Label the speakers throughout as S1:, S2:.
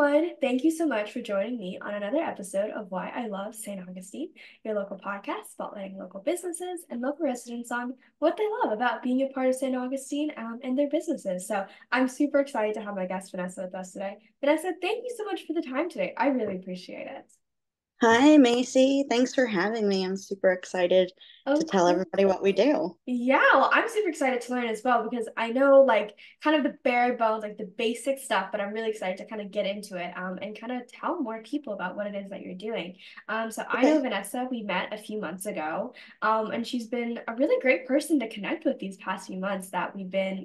S1: everyone. Thank you so much for joining me on another episode of Why I Love St. Augustine, your local podcast spotlighting local businesses and local residents on what they love about being a part of St. Augustine and their businesses. So I'm super excited to have my guest Vanessa with us today. Vanessa, thank you so much for the time today. I really appreciate it.
S2: Hi, Macy. Thanks for having me. I'm super excited to
S1: Of
S2: tell
S1: course.
S2: everybody what we do.
S1: Yeah, well, I'm super excited to learn as well because I know like kind of the bare bones, like the basic stuff, but I'm really excited to kind of get into it and kind of tell more people about what it is that you're doing. So I know
S2: Okay.
S1: Vanessa, we met a few months ago, and she's been a really great person to connect with these past few months that we've been,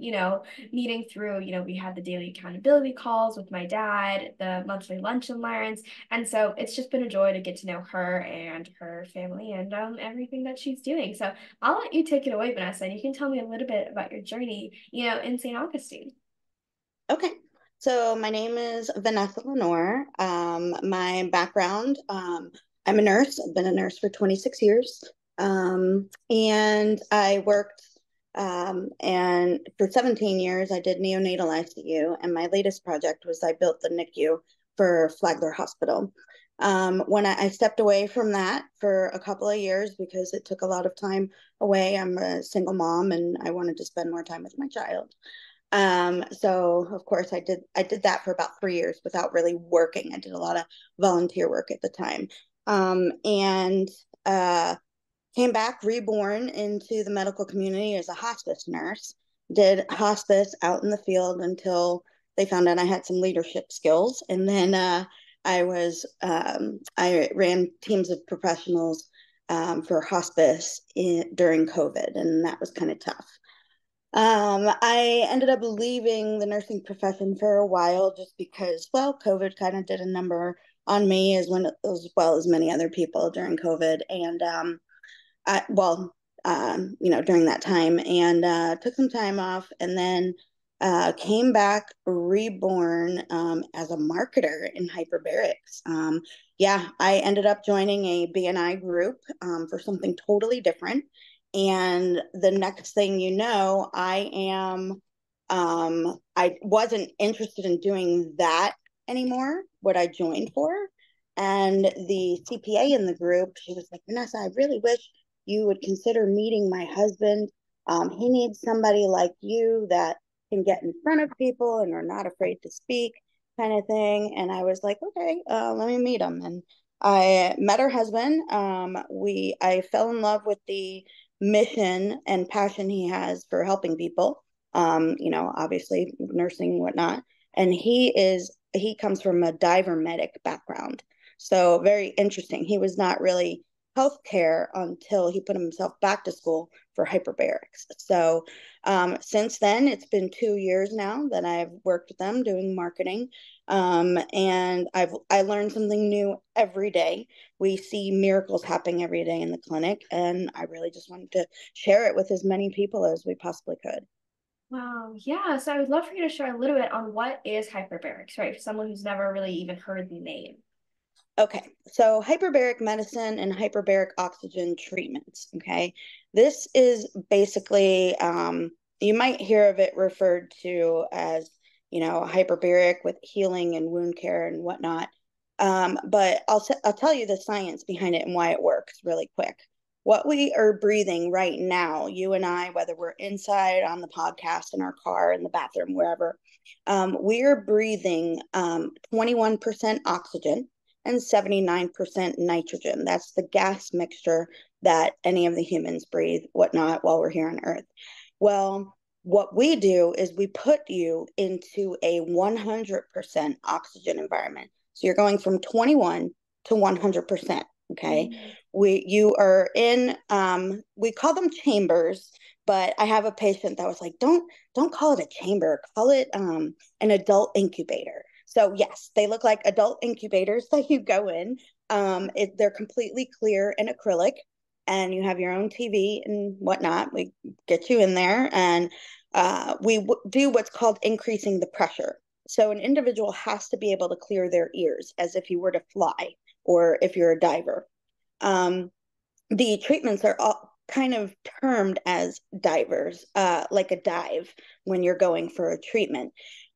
S1: meeting through. We had the daily accountability calls with my dad, the monthly lunch and learns, and so it's just been a joy to get to know her and her family and everything that she's doing. So I'll let you take it away, Vanessa, and you can tell me a little bit about your journey, in St. Augustine.
S2: Okay. So my name is Vanessa Lenoir. My background, I'm a nurse. I've been a nurse for 26 years. And I worked and for 17 years I did neonatal ICU, and my latest project was I built the NICU for Flagler Hospital. When I stepped away from that for a couple of years because it took a lot of time away. I'm a single mom and I wanted to spend more time with my child. So of course I did that for about 3 years without really working. I did a lot of volunteer work at the time. And came back reborn into the medical community as a hospice nurse. Did hospice out in the field until they found out I had some leadership skills. And then I ran teams of professionals for hospice during COVID, and that was kind of tough. I ended up leaving the nursing profession for a while just because, well, COVID kind of did a number on me as well as many other people during COVID. And during that time, and took some time off, and then came back reborn as a marketer in hyperbarics. Yeah, I ended up joining a BNI group for something totally different. And the next thing you know, I wasn't interested in doing that anymore, what I joined for. And the CPA in the group, she was like, Vanessa, I really wish you would consider meeting my husband. He needs somebody like you that can get in front of people and are not afraid to speak, kind of thing. And I was like, okay, let me meet him. And I met her husband. I fell in love with the mission and passion he has for helping people. Obviously nursing and whatnot. And he comes from a diver medic background. So very interesting. He was not really healthcare until he put himself back to school for hyperbarics. So since then, it's been 2 years now that I've worked with them doing marketing, and I learned something new every day. We see miracles happening every day in the clinic, and I really just wanted to share it with as many people as we possibly could.
S1: Wow, yeah. So I would love for you to share a little bit on what is hyperbarics, right? For someone who's never really even heard the name.
S2: Okay, so hyperbaric medicine and hyperbaric oxygen treatments. Okay, this is basically, you might hear of it referred to as, hyperbaric with healing and wound care and whatnot. But I'll tell you the science behind it and why it works really quick. What we are breathing right now, you and I, whether we're inside on the podcast, in our car, in the bathroom, wherever, we are breathing 21% oxygen and 79% nitrogen. That's the gas mixture that any of the humans breathe, whatnot, while we're here on Earth. Well, what we do is we put you into a 100% oxygen environment. So you're going from 21 to 100%. Okay.
S1: Mm.
S2: You are in, we call them chambers, but I have a patient that was like, don't call it a chamber, call it an adult incubator. So yes, they look like adult incubators that you go in. They're completely clear and acrylic, and you have your own TV and whatnot. We get you in there, and do what's called increasing the pressure. So an individual has to be able to clear their ears as if you were to fly or if you're a diver. Um, the treatments are all kind of termed as divers, like a dive when you're going for a treatment.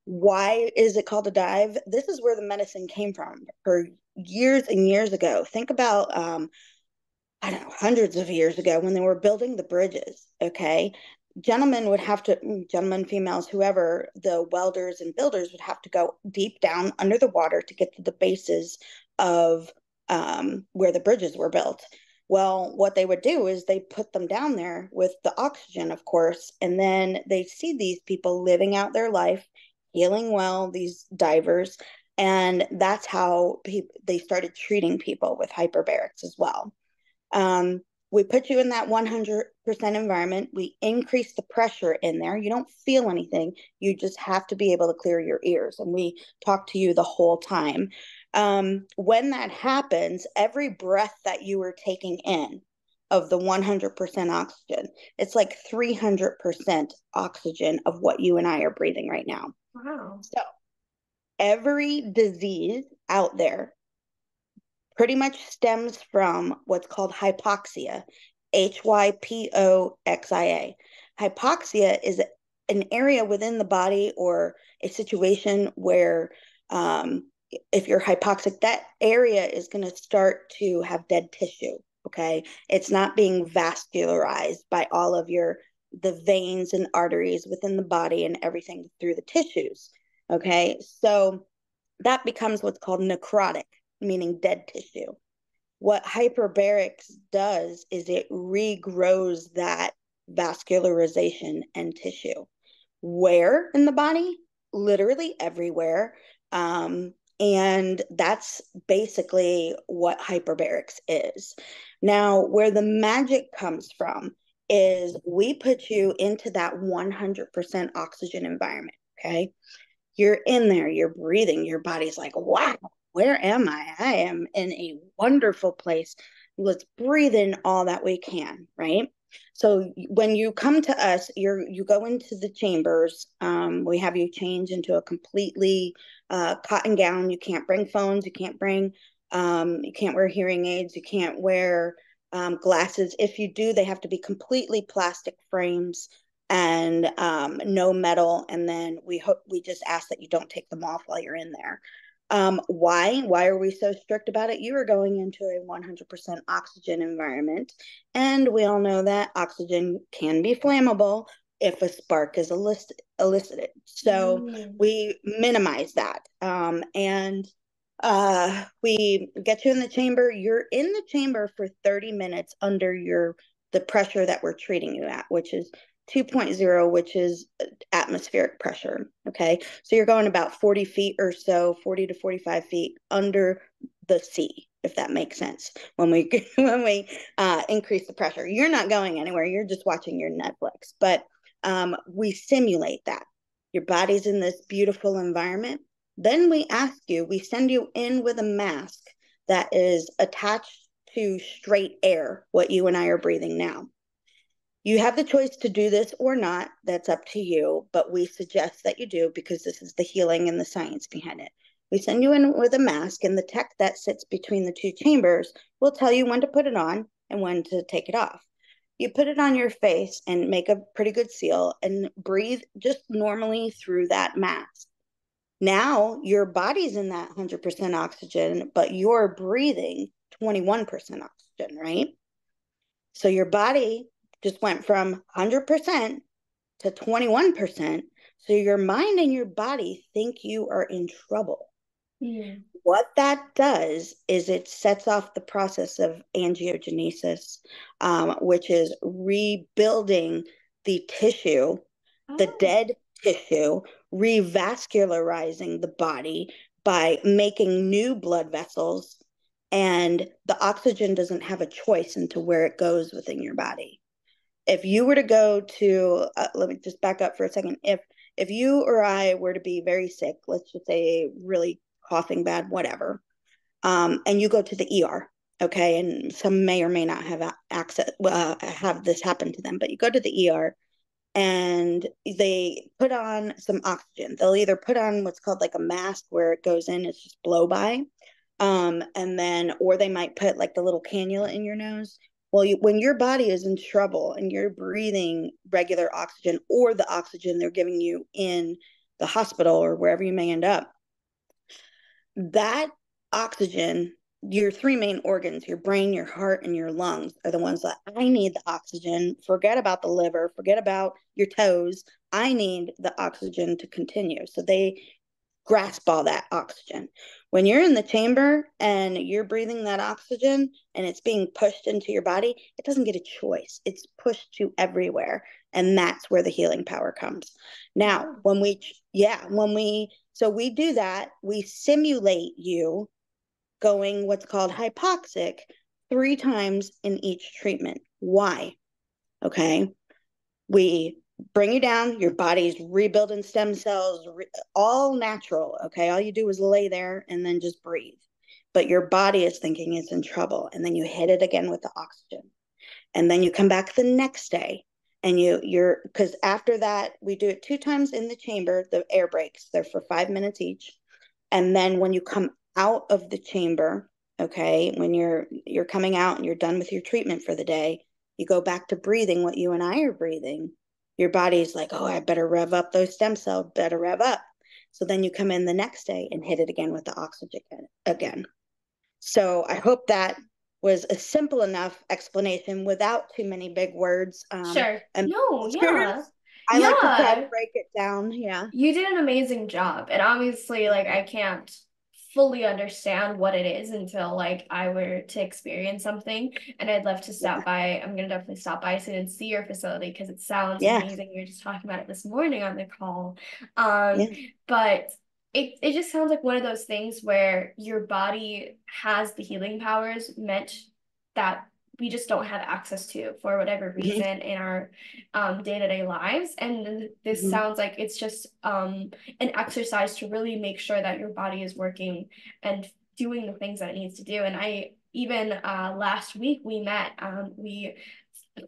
S2: Why is it called a dive? This is where the medicine came from for years and years ago. Think about I don't know, hundreds of years ago when they were building the bridges. Okay. Gentlemen would have to, gentlemen, females, whoever, the welders and builders would have to go deep down under the water to get to the bases of where the bridges were built. Well, what they would do is they put them down there with the oxygen, of course, and then they see these people living out their life, healing well, these divers. And that's how they started treating people with hyperbarics as well. We put you in that 100% environment. We increase the pressure in there. You don't feel anything. You just have to be able to clear your ears. And we talk to you the whole time. When that happens, every breath that you are taking in of the 100% oxygen, it's like 300% oxygen of what you and I are breathing right now.
S1: Wow.
S2: So every disease out there pretty much stems from what's called hypoxia, Hypoxia. Hypoxia is an area within the body or a situation where if you're hypoxic, that area is going to start to have dead tissue. Okay. It's not being vascularized by all of the veins and arteries within the body and everything through the tissues. Okay. So that becomes what's called necrotic, meaning dead tissue. What hyperbarics does is it regrows that vascularization and tissue. Where in the body? Literally everywhere. And that's basically what hyperbarics is. Now, where the magic comes from is we put you into that 100% oxygen environment. Okay. You're in there, you're breathing, your body's like, wow, where am I? I am in a wonderful place. Let's breathe in all that we can, right? So when you come to us, you go into the chambers. We have you change into a completely cotton gown. You can't bring phones. You can't wear hearing aids. You can't wear glasses. If you do, they have to be completely plastic frames and no metal. And then we just ask that you don't take them off while you're in there. Why? Why are we so strict about it? You are going into a 100% oxygen environment, and we all know that oxygen can be flammable if a spark is elicited. So
S1: Mm.
S2: we minimize that, and we get you in the chamber. You're in the chamber for 30 minutes under the pressure that we're treating you at, which is 2.0, which is atmospheric pressure. Okay. So you're going about 40 feet or so, 40 to 45 feet under the sea, if that makes sense. When we when we increase the pressure, you're not going anywhere. You're just watching your Netflix. But we simulate that. Your body's in this beautiful environment. Then we send you in with a mask that is attached to straight air, what you and I are breathing now. You have the choice to do this or not. That's up to you, but we suggest that you do because this is the healing and the science behind it. We send you in with a mask, and the tech that sits between the two chambers will tell you when to put it on and when to take it off. You put it on your face and make a pretty good seal and breathe just normally through that mask. Now your body's in that 100% oxygen, but you're breathing 21% oxygen, right? So your body just went from 100% to 21%. So your mind and your body think you are in trouble.
S1: Mm.
S2: What that does is it sets off the process of angiogenesis, which is rebuilding the tissue, the
S1: Oh.
S2: dead tissue, revascularizing the body by making new blood vessels. And the oxygen doesn't have a choice into where it goes within your body. If you were to go to, let me just back up for a second. If you or I were to be very sick, let's just say really coughing bad, whatever, and you go to the ER, okay, and some may or may not have access, have this happen to them, but you go to the ER and they put on some oxygen. They'll either put on what's called like a mask where it goes in, it's just blow by, and then, or they might put like the little cannula in your nose. Well, when your body is in trouble and you're breathing regular oxygen or the oxygen they're giving you in the hospital or wherever you may end up, that oxygen, your three main organs, your brain, your heart, and your lungs, are the ones that I need the oxygen. Forget about the liver, forget about your toes. I need the oxygen to continue. So they grasp all that oxygen. When you're in the chamber and you're breathing that oxygen and it's being pushed into your body, it doesn't get a choice. It's pushed to everywhere. And that's where the healing power comes. Now,
S1: Wow.
S2: so we do that, we simulate you going what's called hypoxic 3 times in each treatment. Why? Okay. We bring you down, your body's rebuilding stem cells, all natural. Okay. All you do is lay there and then just breathe. But your body is thinking it's in trouble. And then you hit it again with the oxygen. And then you come back the next day and because after that, we do it 2 times in the chamber, the air breaks, they're for 5 minutes each. And then when you come out of the chamber, okay, when you're coming out and you're done with your treatment for the day, you go back to breathing what you and I are breathing. Your body's like, oh, I better rev up those stem cells, better rev up. So then you come in the next day and hit it again with the oxygen again. So I hope that was a simple enough explanation without too many big words
S1: Sure.
S2: and
S1: No, yeah.
S2: pictures. I like to try to
S1: Yeah.
S2: break it down. Yeah.
S1: You did an amazing job. And obviously, like, I can't fully understand what it is until like I were to experience something. And I'd love to stop
S2: Yeah.
S1: by. I'm gonna definitely stop by soon and see your facility because it sounds
S2: Yeah.
S1: amazing. You were just talking about it this morning on the call.
S2: Yeah.
S1: But it just sounds like one of those things where your body has the healing powers meant that we just don't have access to for whatever
S2: Mm-hmm.
S1: reason in our day-to-day lives. And this
S2: Mm-hmm.
S1: sounds like it's just an exercise to really make sure that your body is working and doing the things that it needs to do. And I even last week we met,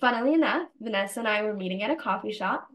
S1: funnily enough, Vanessa and I were meeting at a coffee shop.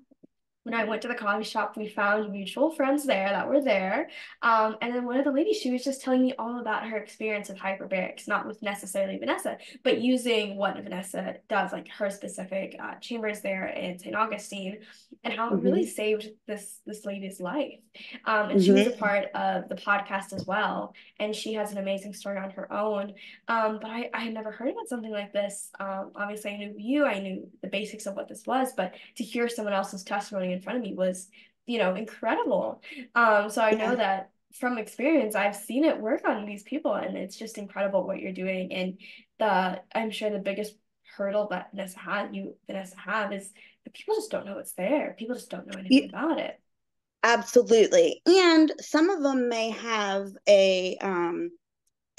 S1: When I went to the coffee shop, we found mutual friends there that were there. And then one of the ladies, she was just telling me all about her experience of hyperbarics, not with necessarily Vanessa, but using what Vanessa does, like her specific chambers there in St. Augustine, and how it really
S2: Mm-hmm.
S1: saved this lady's life. And she was a
S2: Mm-hmm.
S1: part of the podcast as well, and she has an amazing story on her own. But I had never heard about something like this. Obviously, I knew you, I knew the basics of what this was, but to hear someone else's testimony in front of me was, incredible. So I know
S2: Yeah.
S1: that from experience, I've seen it work on these people, and it's just incredible what you're doing. And I'm sure the biggest hurdle that Vanessa have is that people just don't know it's there. People just don't know anything
S2: You,
S1: about it.
S2: absolutely. And some of them may have the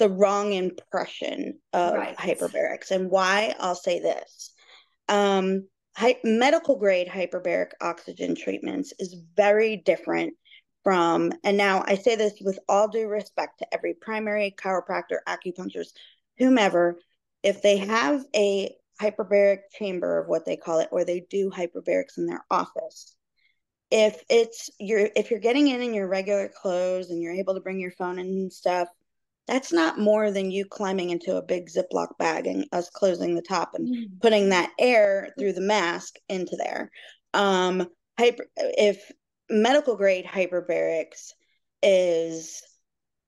S2: wrong impression of
S1: Right.
S2: hyperbarics. And why? I'll say this. Um, Medical grade hyperbaric oxygen treatments is very different from, and now I say this with all due respect to every primary chiropractor, acupuncturist, whomever, if they have a hyperbaric chamber of what they call it, or they do hyperbarics in their office, if you're getting in your regular clothes and you're able to bring your phone and stuff, that's not more than you climbing into a big Ziploc bag and us closing the top and
S1: Mm.
S2: putting that air through the mask into there. If medical grade hyperbarics is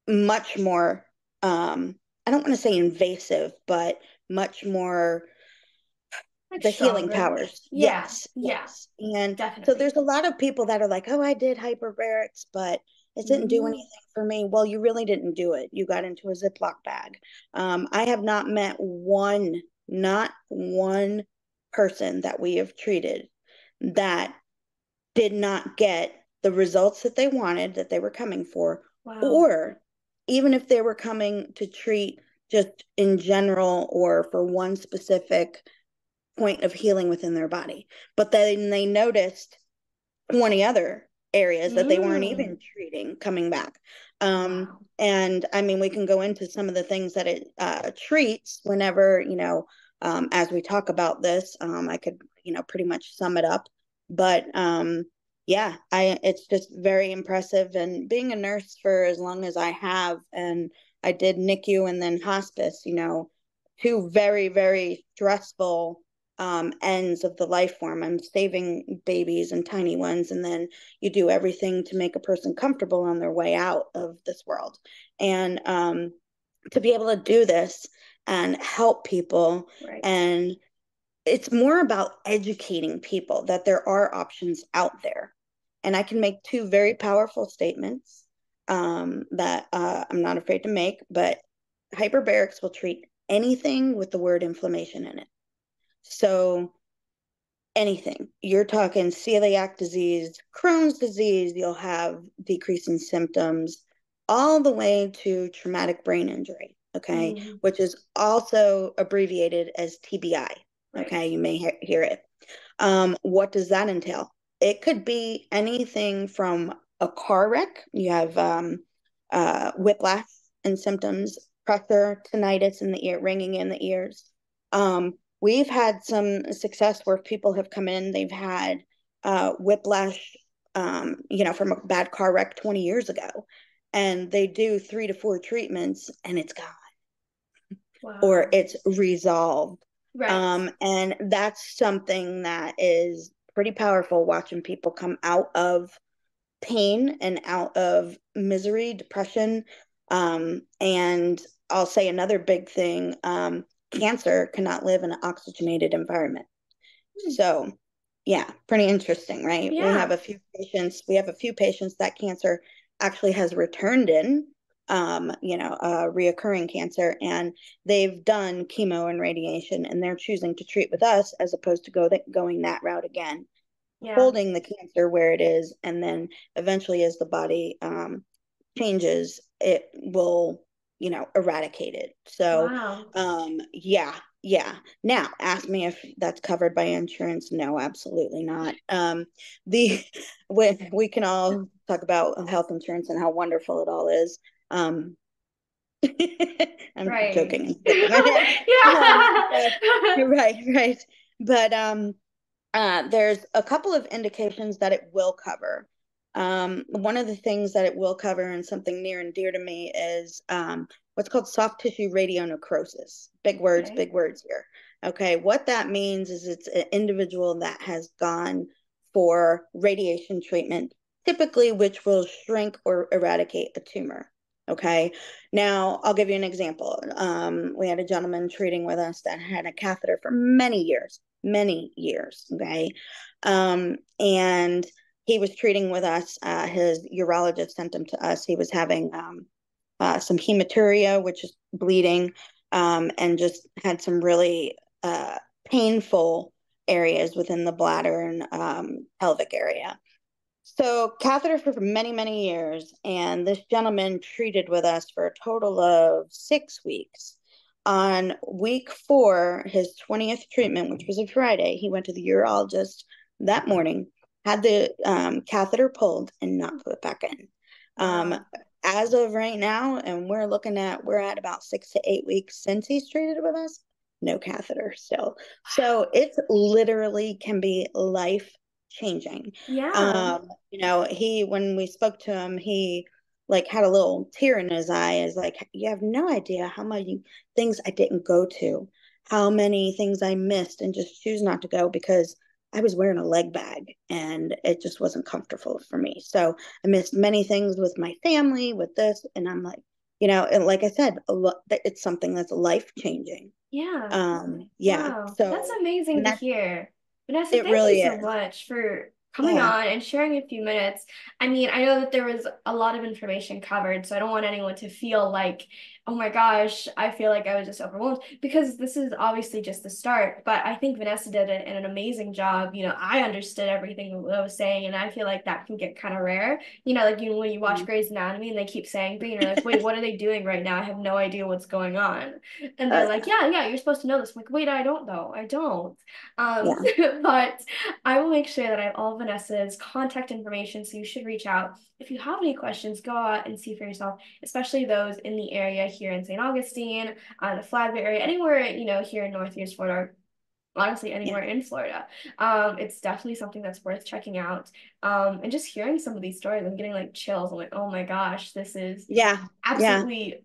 S2: much more, I don't want to say invasive, but much more
S1: Like
S2: the healing
S1: stronger.
S2: powers.
S1: Yeah,
S2: Yes,
S1: yeah,
S2: yes. And so
S1: definitely.
S2: there's a lot of people that are like, oh, I did hyperbarics, but it didn't do
S1: Mm.
S2: anything for me. Well, you really didn't do it. You got into a Ziploc bag. I have not met not one person that we have treated that did not get the results that they wanted, that they were coming for,
S1: Wow.
S2: or even if they were coming to treat just in general or for one specific point of healing within their body. But then they noticed 20 other areas that they weren't
S1: Mm.
S2: even treating coming back.
S1: Wow.
S2: And I mean, we can go into some of the things that it treats whenever, as we talk about this, I could, pretty much sum it up. But yeah, it's just very impressive. And being a nurse for as long as I have, and I did NICU and then hospice, two very, very stressful ends of the life form. I'm saving babies and tiny ones, and then you do everything to make a person comfortable on their way out of this world. And to be able to do this and help people,
S1: Right.
S2: and it's more about educating people that there are options out there. And I can make two very powerful statements that I'm not afraid to make, but hyperbarics will treat anything with the word inflammation in it. So anything. You're talking celiac disease, Crohn's disease, you'll have decreasing symptoms, all the way to traumatic brain injury, okay,
S1: Mm,
S2: which is also abbreviated as TBI.
S1: right.
S2: Okay, you may hear it. What does that entail? It could be anything from a car wreck. You have whiplash and symptoms, pressure, tinnitus in the ear, ringing in the ears. We've had some success where people have come in, they've had whiplash, from a bad car wreck 20 years ago, and they do 3 to 4 treatments and it's gone or
S1: Wow.
S2: it's resolved.
S1: Right.
S2: And that's something that is pretty powerful, watching people come out of pain and out of misery, depression. And I'll say another big thing, cancer cannot live in an oxygenated environment.
S1: Hmm.
S2: So, yeah, pretty interesting, right?
S1: Yeah.
S2: We have a few patients that cancer actually has returned in, reoccurring cancer, and they've done chemo and radiation, and they're choosing to treat with us as opposed to going that route again,
S1: Yeah.
S2: holding the cancer where it is, and then eventually, as the body changes, it will, eradicate it. So,
S1: Wow.
S2: yeah, yeah. Now, ask me if that's covered by insurance. No, absolutely not. The we can all talk about health insurance and how wonderful it all is. Um, I'm
S1: Right.
S2: joking and shaking my head. But
S1: Yeah.
S2: right, right. But there's a couple of indications that it will cover. One of the things that it will cover, and something near and dear to me, is what's called soft tissue radionecrosis.
S1: Okay.
S2: Big words here. Okay, what that means is it's an individual that has gone for radiation treatment, typically which will shrink or eradicate a tumor. Okay, now I'll give you an example. We had a gentleman treating with us that had a catheter for many years. Okay. And he was treating with us. His urologist sent him to us. He was having some hematuria, which is bleeding, and just had some really painful areas within the bladder and pelvic area. So, catheter for many, many years. And this gentleman treated with us for a total of 6 weeks. On week 4, his 20th treatment, which was a Friday, he went to the urologist that morning, had the catheter pulled and not put back in. Um,
S1: Wow.
S2: as of right now, and we're at about 6 to 8 weeks since he's treated with us, no catheter still. So, it literally can be life changing.
S1: Yeah.
S2: He when we spoke to him, he like had a little tear in his eye. Is like, you have no idea how many things I didn't go to, how many things I missed and just choose not to go because I was wearing a leg bag and it just wasn't comfortable for me. So I missed many things with my family, with this, and I'm like, and like I said, it's something that's life changing.
S1: Yeah.
S2: Yeah.
S1: Wow. That's
S2: So,
S1: amazing
S2: and
S1: to
S2: that
S1: hear. Vanessa,
S2: it
S1: thank you
S2: really
S1: so
S2: is.
S1: much for coming
S2: Yeah.
S1: on and sharing a few minutes. I mean, I know that there was a lot of information covered, so I don't want anyone to feel like, oh my gosh, I feel like I was just overwhelmed because this is obviously just the start. But I think Vanessa did an amazing job. I understood everything that I was saying, and I feel like that can get kind of rare. Like when you watch Grey's Anatomy and they keep saying things, you're like, wait, what are they doing right now? I have no idea what's going on. And they're like,
S2: Yeah.
S1: yeah, yeah, you're supposed to know this. I'm like, wait, I don't know. I don't.
S2: Yeah.
S1: But I will make sure that I have all Vanessa's contact information, so you should reach out. If you have any questions, go out and see for yourself, especially those in the area here in St. Augustine, the Flagler area, anywhere, here in Northeast Florida, honestly
S2: Yeah.
S1: anywhere in Florida. It's definitely something that's worth checking out. And just hearing some of these stories, I'm getting like chills. I'm like, oh my gosh, this is
S2: Yeah. Yeah.
S1: absolutely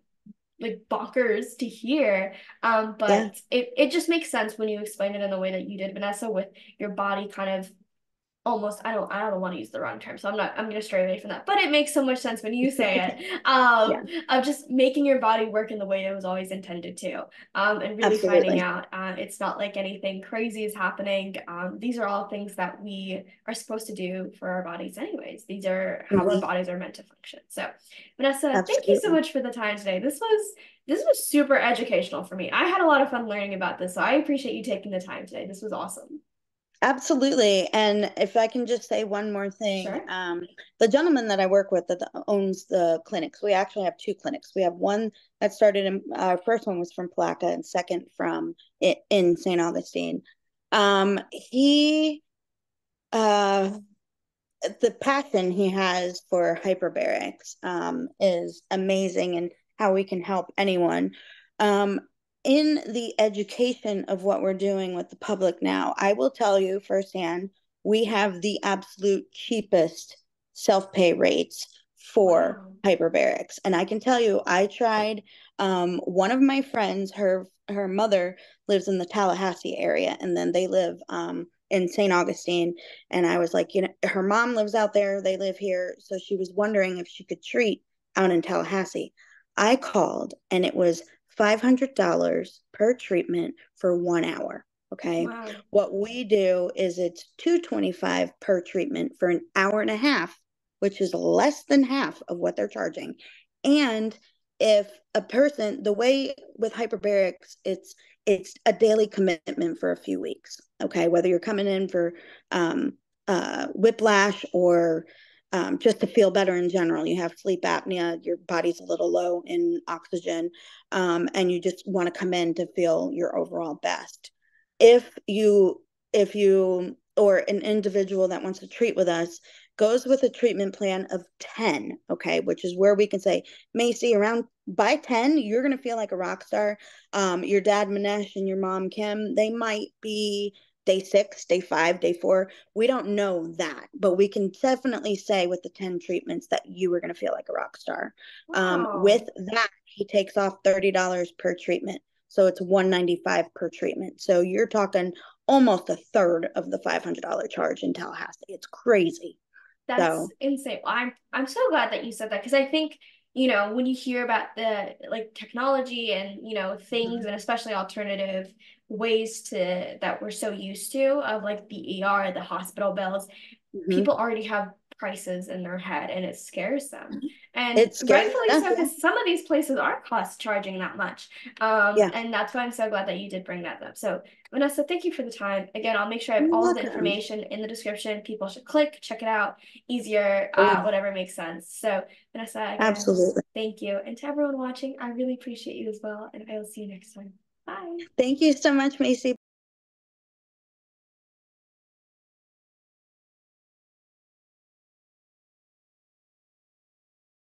S1: like bonkers to hear.
S2: Yeah.
S1: But it just makes sense when you explain it in the way that you did, Vanessa, with your body kind of almost, I don't want to use the wrong term, so I'm gonna stray away from that, but it makes so much sense when you say it,
S2: Yeah,
S1: of just making your body work in the way it was always intended to, and really finding
S2: absolutely.
S1: out, it's not like anything crazy is happening. These are all things that we are supposed to do for our bodies anyways. These are how our
S2: Hmm.
S1: bodies are meant to function. So Vanessa, thank you so
S2: Absolutely.
S1: much for the time today. This was super educational for me. I had a lot of fun learning about this, so I appreciate you taking the time today. This was awesome.
S2: Absolutely. And if I can just say one more thing,
S1: Sure.
S2: the gentleman that I work with that owns the clinics, we actually have two clinics. We have one that started in, our first one was from Placa and second from in St. Augustine. He, uh, the passion he has for hyperbarics is amazing and how we can help anyone. Um, in the education of what we're doing with the public now, I will tell you firsthand, we have the absolute cheapest self pay rates for
S1: Wow.
S2: hyperbarics. And I can tell you, I tried one of my friends, her mother lives in the Tallahassee area, and then they live in St. Augustine, and I was like, her mom lives out there, they live here. So she was wondering if she could treat out in Tallahassee. I called and it was $500 per treatment for 1 hour. Okay.
S1: Wow.
S2: What we do is it's 225 per treatment for an hour and a half, which is less than half of what they're charging. And if a person, the way with hyperbarics, it's a daily commitment for a few weeks. Okay, whether you're coming in for um, whiplash or just to feel better in general. You have sleep apnea, your body's a little low in oxygen, and you just want to come in to feel your overall best. If you or an individual that wants to treat with us goes with a treatment plan of 10, okay, which is where we can say, Macy, around by 10, you're going to feel like a rock star. Your dad, Manesh, and your mom, Kim, they might be day 6, day 5, day 4. We don't know that, but we can definitely say with the 10 treatments that you were going to feel like a rock star. With
S1: Wow.
S2: that, he takes off $30 per treatment. So it's 195 per treatment. So you're talking almost a third of the $500 charge in Tallahassee. It's crazy.
S1: That's
S2: So,
S1: insane. Well, I'm so glad that you said that because I think, when you hear about the like technology and, things and especially alternative ways to that we're so used to of like the ER, the hospital bills,
S2: mm-hmm.
S1: people already have prices in their head and it scares them. And
S2: It scares us
S1: rightfully
S2: death.
S1: so,
S2: Yeah.
S1: because some of these places are cost charging that much.
S2: Yeah.
S1: And that's why I'm so glad that you did bring that up. So, Vanessa, thank you for the time. Again, I'll make sure I have
S2: You're
S1: all of the
S2: welcome.
S1: information in the description. People should click, check it out, easier,
S2: Oh,
S1: whatever makes sense. So, Vanessa, again,
S2: absolutely.
S1: thank you. And to everyone watching, I really appreciate you as well. And I will see you next time. Bye.
S2: Thank you so much, Macy.